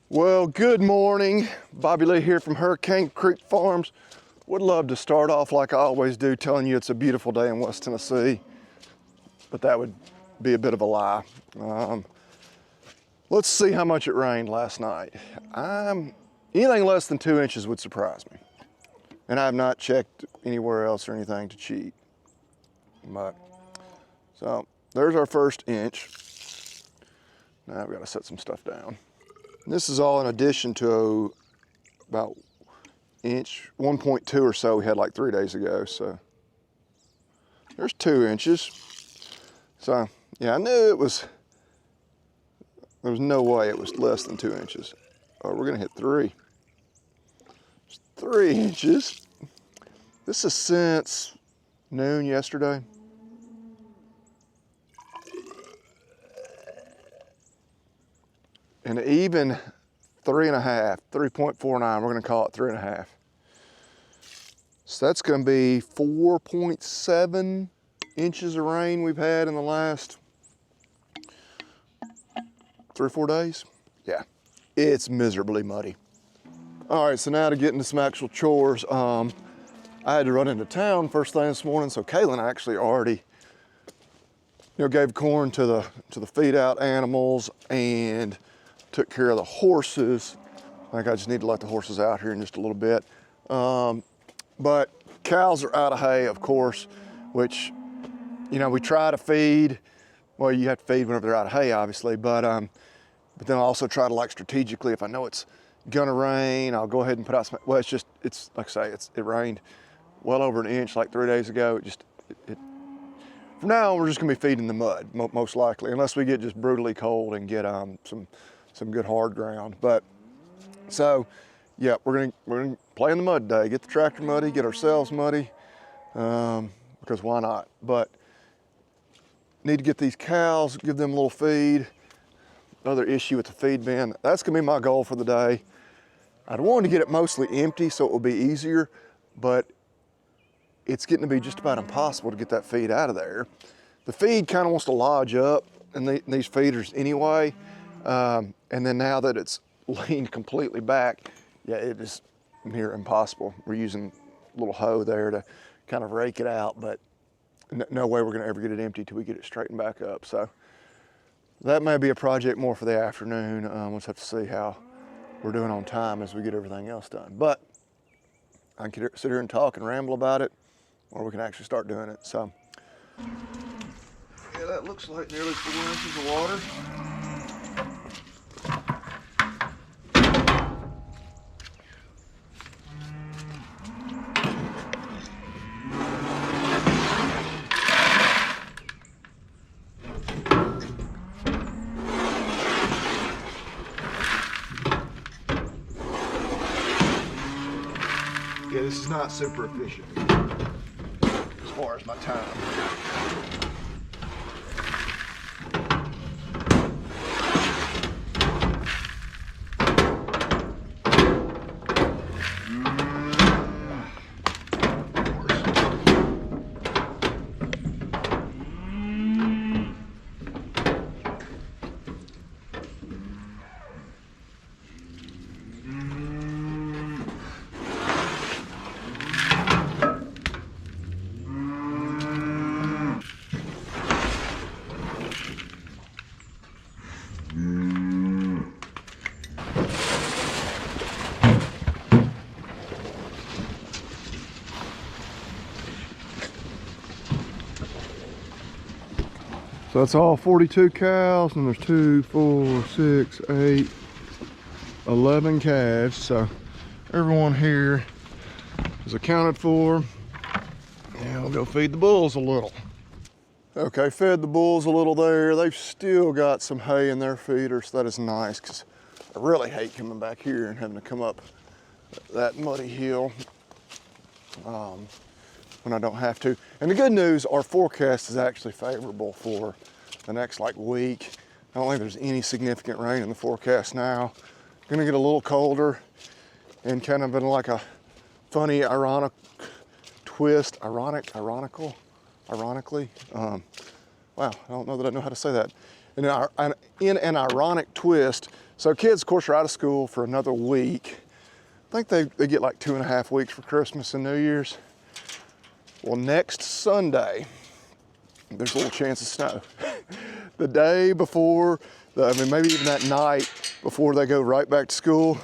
Well, good morning. Bobby Lee here from Hurricane Creek Farms. Would love to start off like I always do, telling you it's a beautiful day in West Tennessee, but that would be a bit of a lie. Let's see how much it rained last night. Anything less than 2 inches would surprise me. And I have not checked anywhere else or anything to cheat. So there's our first inch. Now I've got to set some stuff down. This is all in addition to about inch, 1.2 or so we had like 3 days ago. So there's 2 inches. So yeah, I knew there was no way it was less than 2 inches. Oh, we're gonna hit 3. It's 3 inches. This is since noon yesterday. And even 3.5, 3.49, we're gonna call it 3.5. So that's gonna be 4.7 inches of rain we've had in the last 3 or 4 days. Yeah, it's miserably muddy. All right, so now to get into some actual chores. I had to run into town first thing this morning, so Kaylin actually already gave corn to the feed out animals and took care of the horses. I think I just need to let the horses out here in just a little bit. But cows are out of hay, of course, which, we try to feed. Well, you have to feed whenever they're out of hay, obviously, but then I also try to strategically, if I know it's gonna rain, I'll go ahead and put out some, well, it's like I say, it rained well over an inch like 3 days ago. From now on, we're just gonna be feeding the mud, most likely, unless we get just brutally cold and get some good hard ground. But so yeah, we're gonna play in the mud today, get the tractor muddy, get ourselves muddy, because why not? But need to get these cows, give them a little feed. Another issue with the feed bin, that's gonna be my goal for the day. I'd want to get it mostly empty so it will be easier, but it's getting to be just about impossible to get that feed out of there. The feed kind of wants to lodge up in these feeders anyway. And then now that it's leaned completely back, yeah, it is near impossible. We're using a little hoe there to kind of rake it out, but no way we're gonna ever get it empty till we get it straightened back up. So that may be a project more for the afternoon. We'll just have to see how we're doing on time as we get everything else done. But I can sit here and talk and ramble about it, or we can actually start doing it. So yeah, that looks like nearly 4 inches of water. Yeah, this is not super efficient as far as my time. So that's all 42 cows, and there's 2, 4, 6, 8, 11 calves. So everyone here is accounted for. And we'll go feed the bulls a little. Okay, fed the bulls a little there. They've still got some hay in their feeder, so that is nice, because I really hate coming back here and having to come up that muddy hill when I don't have to. And the good news, our forecast is actually favorable for the next week. I don't think there's any significant rain in the forecast now. Gonna get a little colder and kind of in a funny, ironic twist, ironically. Wow, I don't know that I know how to say that. in an ironic twist, so kids, of course, are out of school for another week. I think they get like 2.5 weeks for Christmas and New Year's. Well, next Sunday, there's a little chance of snow. The day before, maybe even that night before they go right back to school,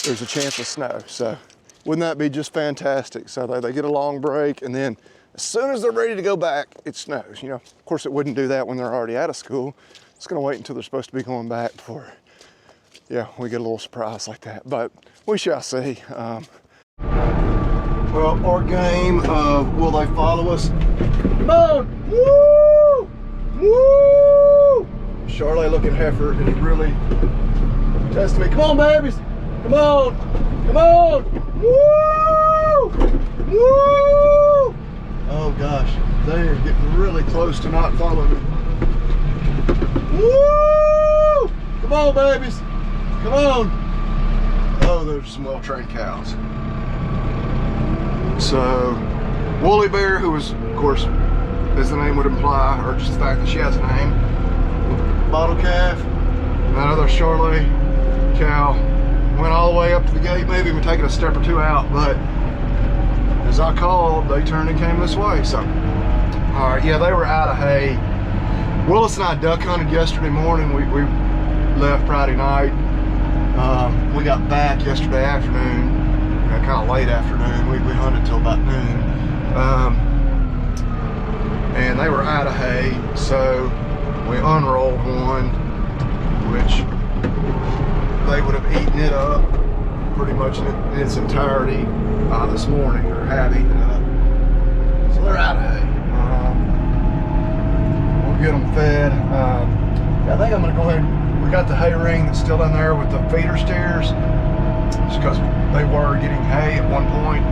there's a chance of snow. So wouldn't that be just fantastic? So they get a long break, and then as soon as they're ready to go back, it snows. You know, of course it wouldn't do that when they're already out of school. It's gonna wait until they're supposed to be going back before, yeah, we get a little surprise like that, but we shall see. Well, our game of will they follow us? Come on! Woo! Woo! Charlotte looking heifer is really testing me. Come on, babies! Come on! Come on! Woo! Woo! Oh gosh, they are getting really close to not following me. Woo! Come on, babies! Come on! Oh, there's some well-trained cows. So, Woolly Bear, who was, of course, as the name would imply, or just the fact that she has a name, bottle calf, and that other Charlotte cow went all the way up to the gate, maybe even taking a step or two out, but as I called, they turned and came this way. So, all right, yeah, they were out of hay. Willis and I duck hunted yesterday morning. We left Friday night. We got back yesterday afternoon, kind of late afternoon. We hunted till about noon. And they were out of hay, so we unrolled one, which they would have eaten it up pretty much in its entirety this morning, or have eaten it up. So they're out of hay. We'll get them fed. I think I'm gonna go ahead. We got the hay ring that's still in there with the feeder steers, just because they were getting hay at one point.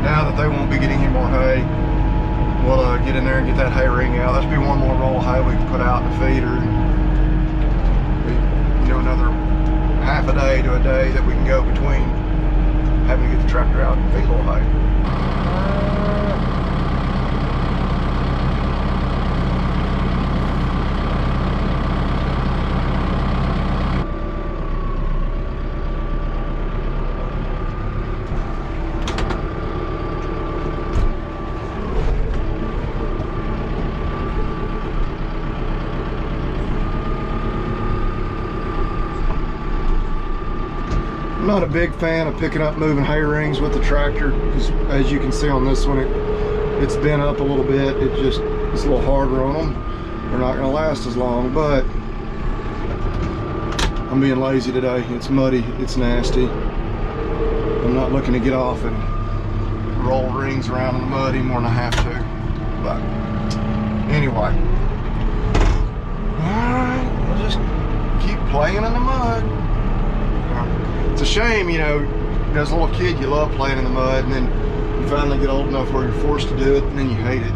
Now that they won't be getting any more hay, we'll get in there and get that hay ring out. That'll be one more roll of hay we can put out in the feeder. You know, another half a day to a day that we can go between having to get the tractor out and feed a little hay. I'm not a big fan of picking up moving hay rings with the tractor, because as you can see on this one, it's bent up a little bit. It's a little harder on them. They're not going to last as long, but I'm being lazy today. It's muddy, it's nasty. I'm not looking to get off and roll rings around in the mud any more than I have to. But anyway, all right, we'll just keep playing in the mud. It's a shame, you know, as a little kid you love playing in the mud, and then you finally get old enough where you're forced to do it, and then you hate it.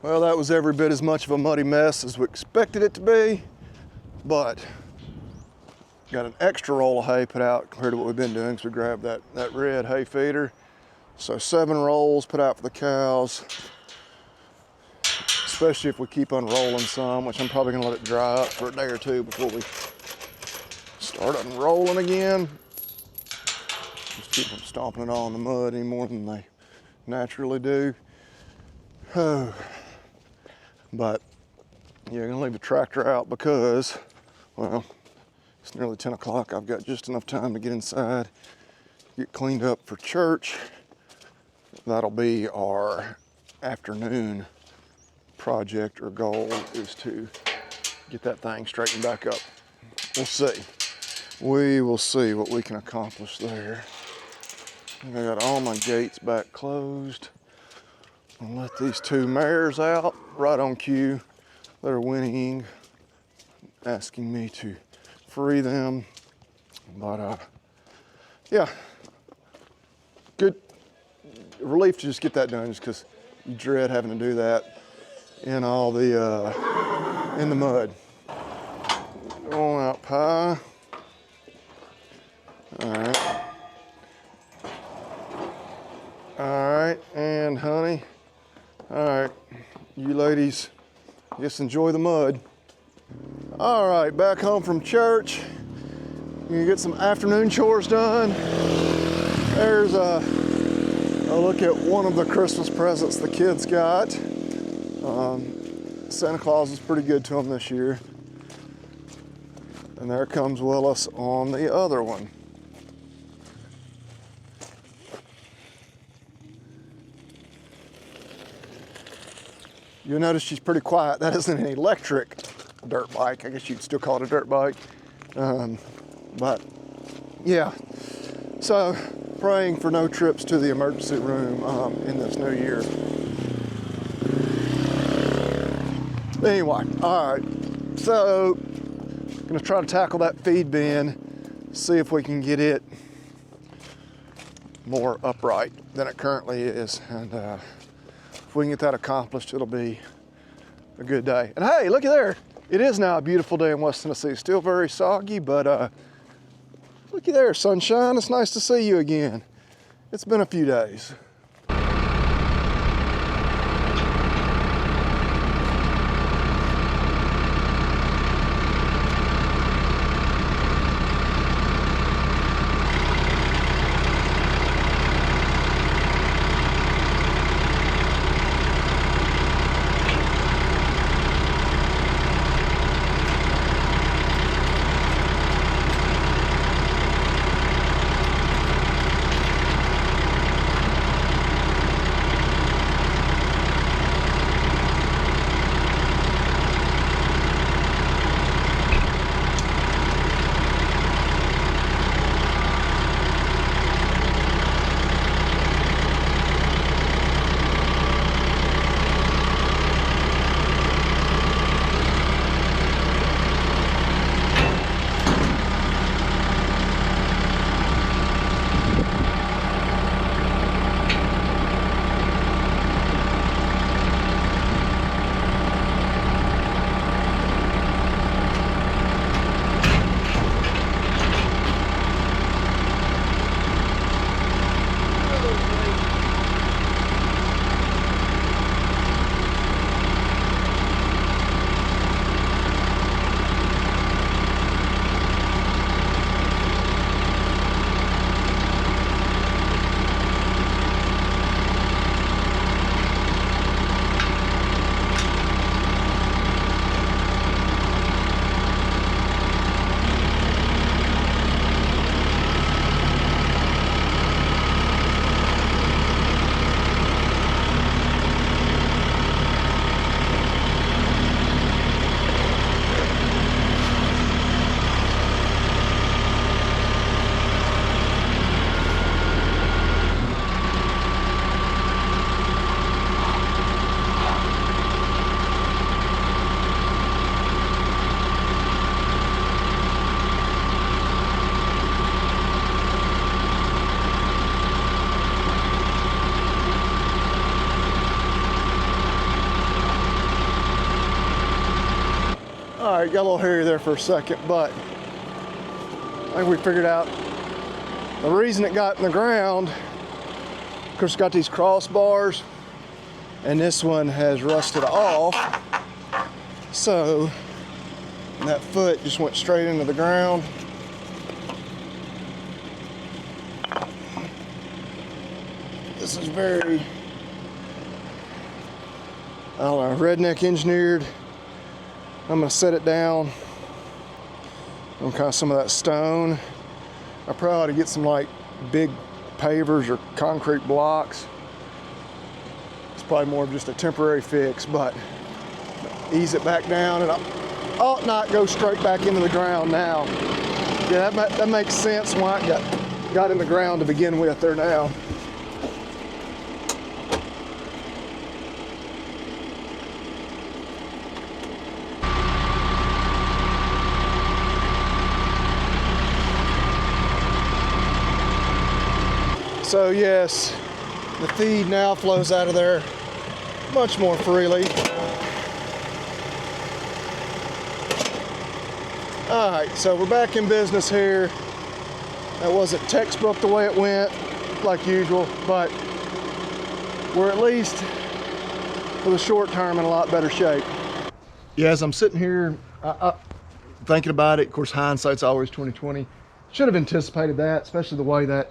Well, that was every bit as much of a muddy mess as we expected it to be, but got an extra roll of hay put out compared to what we've been doing, so we grabbed that red hay feeder. So 7 rolls put out for the cows, especially if we keep unrolling some, which I'm probably gonna let it dry up for a day or two before we start unrolling again. Just keep them stomping it all in the mud any more than they naturally do. But yeah, I'm gonna leave the tractor out because, well, it's nearly 10 o'clock. I've got just enough time to get inside, get cleaned up for church. That'll be our afternoon project or goal, is to get that thing straightened back up. We'll see. We will see what we can accomplish there. I got all my gates back closed. I'll let these 2 mares out right on cue. They're whinnying, asking me to free them. But yeah, good relief to just get that done, just because you dread having to do that in all the in the mud. Going out pie. All right. All right, and honey. All right, you ladies, just enjoy the mud. All right, back home from church. You get some afternoon chores done. There's a look at one of the Christmas presents the kids got. Santa Claus is pretty good to them this year. And there comes Willis on the other one. You'll notice she's pretty quiet. That isn't an electric dirt bike. I guess you'd still call it a dirt bike. But yeah, so praying for no trips to the emergency room in this new year. Anyway, all right, so I'm gonna try to tackle that feed bin, see if we can get it more upright than it currently is. And if we can get that accomplished, it'll be a good day. And hey, looky there. It is now a beautiful day in West Tennessee. Still very soggy, but looky there, sunshine. It's nice to see you again. It's been a few days. right, got a little hairy there for a second, but I think we figured out the reason it got in the ground. Of course, it's got these crossbars, and this one has rusted off. So that foot just went straight into the ground. This is very, I don't know, redneck engineered. I'm gonna set it down on kind of some of that stone. I probably ought to get some like big pavers or concrete blocks. It's probably more of just a temporary fix, but ease it back down, and I ought not go straight back into the ground now. Yeah, that makes sense why it got in the ground to begin with there now. So yes, the feed now flows out of there much more freely. All right, so we're back in business here. That wasn't textbook the way it went, like usual, but we're at least, for the short term, in a lot better shape. Yeah, as I'm sitting here thinking about it, of course, hindsight's always 20/20. Should have anticipated that, especially the way that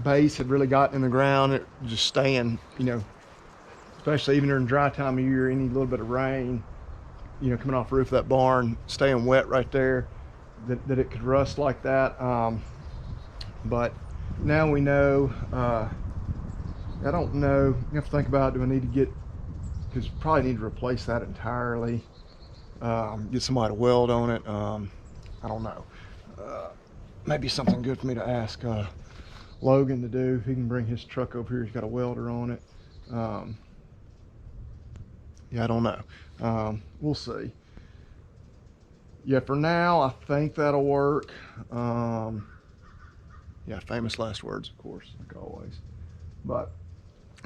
base had really gotten in the ground. It just staying, you know, especially even during dry time of year, any little bit of rain, you know, coming off the roof of that barn, staying wet right there, that it could rust like that. But now we know. I don't know, you have to think about, do I need to get, because probably need to replace that entirely, get somebody to weld on it. I don't know. Maybe something good for me to ask Logan to do. If he can bring his truck over here, he's got a welder on it. Yeah, I don't know. We'll see. Yeah, for now, I think that'll work. Yeah, famous last words, of course, like always. But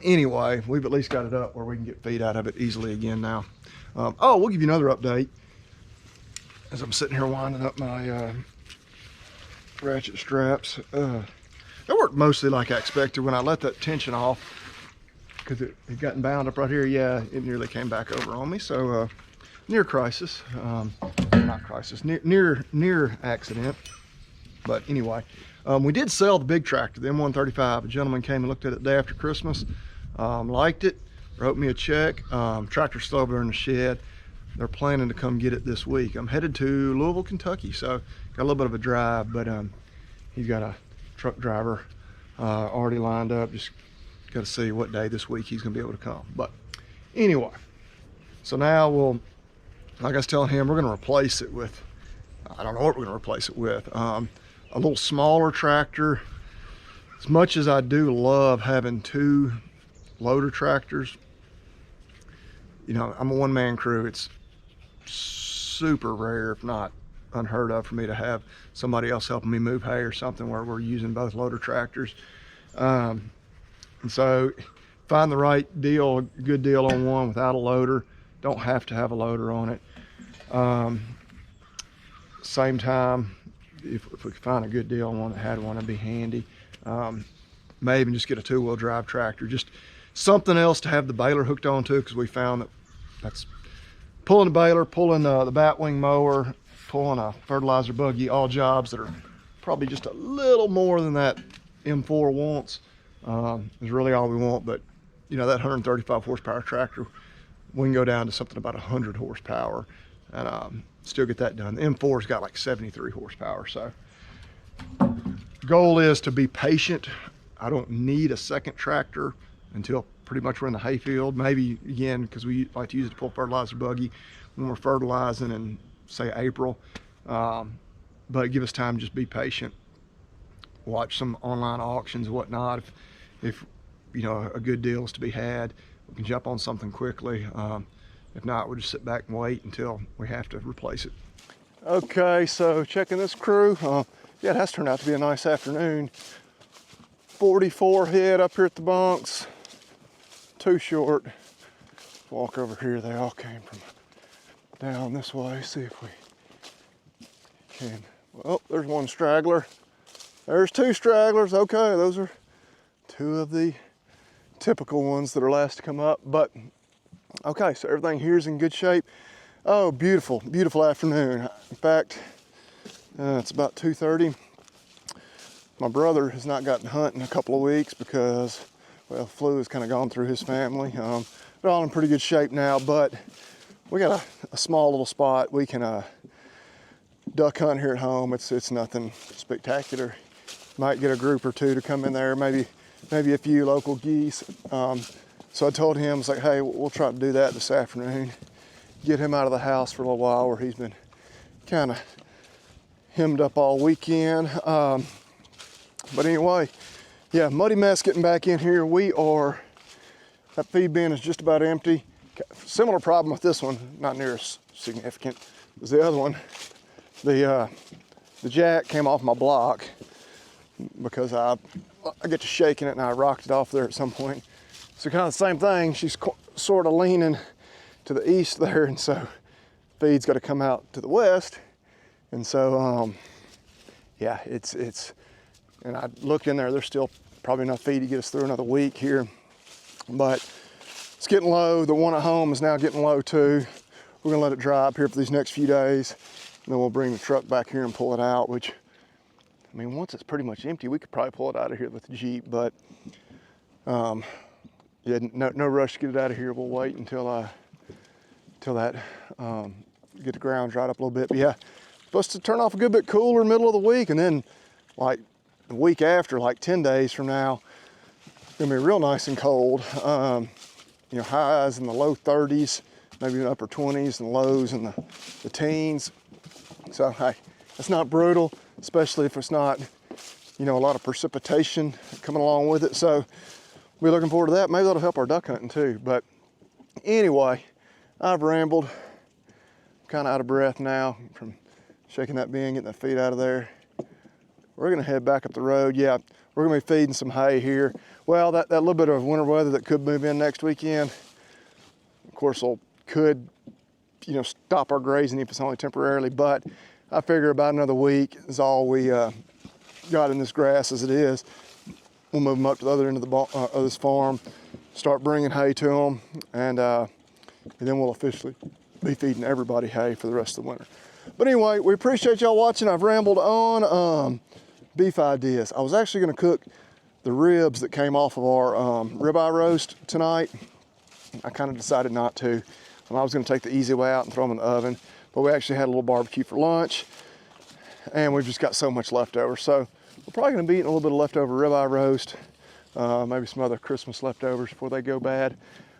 anyway, we've at least got it up where we can get feed out of it easily again now. Oh, we'll give you another update as I'm sitting here winding up my ratchet straps. That worked mostly like I expected. When I let that tension off, because it had gotten bound up right here, yeah, it nearly came back over on me. So near crisis, not crisis, near accident. But anyway, we did sell the big tractor, the M135. A gentleman came and looked at it the day after Christmas, liked it, wrote me a check. Tractor's still over in the shed. They're planning to come get it this week. I'm headed to Louisville, Kentucky, so got a little bit of a drive, but he's got a truck driver already lined up. Just got to see what day this week he's gonna be able to come. But anyway, so now we'll, like I was telling him, we're gonna replace it with, I don't know what we're gonna replace it with, a little smaller tractor. As much as I do love having two loader tractors, you know, I'm a one-man crew. It's super rare, if not unheard of, for me to have somebody else helping me move hay or something where we're using both loader tractors. And so find the right deal, good deal on one without a loader. Don't have to have a loader on it. Same time, if we could find a good deal on one that had one, that'd be handy. May even just get a two-wheel drive tractor, just something else to have the baler hooked onto, because we found that's pulling the baler, pulling the batwing mower, pulling a fertilizer buggy, all jobs that are probably just a little more than that M4 wants, is really all we want. But you know, that 135 horsepower tractor, we can go down to something about 100 horsepower and still get that done. The M4's got like 73 horsepower. So goal is to be patient. I don't need a second tractor until pretty much we're in the hayfield. Maybe again, because we like to use it to pull fertilizer buggy when we're fertilizing in, say, April. But give us time to just be patient. Watch some online auctions and whatnot. If you know, a good deal is to be had, we can jump on something quickly. If not, we'll just sit back and wait until we have to replace it. Okay, so checking this crew. Yeah, it has turned out to be a nice afternoon. 44 head up here at the bunks. Too short. Walk over here, they all came from down this way, see if we can. Well, there's one straggler. There's two stragglers. Okay, those are two of the typical ones that are last to come up. But okay, so everything here is in good shape. Oh, beautiful, beautiful afternoon. In fact, it's about 2:30. My brother has not gotten to hunt in a couple of weeks because, well, flu has kind of gone through his family. They're all in pretty good shape now, but we got a small little spot. We can duck hunt here at home. It's nothing spectacular. Might get a group or two to come in there, maybe a few local geese. So I told him, I was like, hey, we'll try to do that this afternoon. Get him out of the house for a little while where he's been kind of hemmed up all weekend. But anyway, yeah, muddy mess getting back in here. That feed bin is just about empty. Similar problem with this one, not near as significant as the other one. The jack came off my block because I get to shaking it and I rocked it off there at some point. So kind of the same thing, she's sort of leaning to the east there, and so feed's got to come out to the west. And so, yeah, and I looked in there, there's still probably enough feed to get us through another week here, but it's getting low. The one at home is now getting low too. We're gonna let it dry up here for these next few days, and then we'll bring the truck back here and pull it out, which, I mean, once it's pretty much empty, we could probably pull it out of here with the Jeep, but yeah, no rush to get it out of here. We'll wait until that, get the ground dried up a little bit. But yeah, supposed to turn off a good bit cooler middle of the week, and then like the week after, like 10 days from now, it's gonna be real nice and cold. You know, highs in the low 30s, maybe upper 20s, and lows in the teens. So hey, it's not brutal, especially if it's not, you know, a lot of precipitation coming along with it. So we're looking forward to that. Maybe that'll help our duck hunting too. But anyway, I've rambled. I'm kind of out of breath now from shaking that bin, getting that feed out of there. We're gonna head back up the road. Yeah, we're gonna be feeding some hay here. Well, that little bit of winter weather that could move in next weekend, of course, could, you know, stop our grazing if it's only temporarily, but I figure about another week is all we got in this grass as it is. We'll move them up to the other end of this farm, start bringing hay to them, and then we'll officially be feeding everybody hay for the rest of the winter. But anyway, we appreciate y'all watching. I've rambled on. Beef ideas. I was actually going to cook the ribs that came off of our ribeye roast tonight. I kind of decided not to. I was going to take the easy way out and throw them in the oven, but we actually had a little barbecue for lunch, and we've just got so much leftover. So we're probably going to be eating a little bit of leftover ribeye roast, maybe some other Christmas leftovers before they go bad.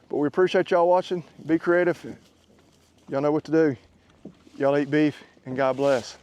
But we appreciate y'all watching. Be creative. Y'all know what to do. Y'all eat beef, and God bless.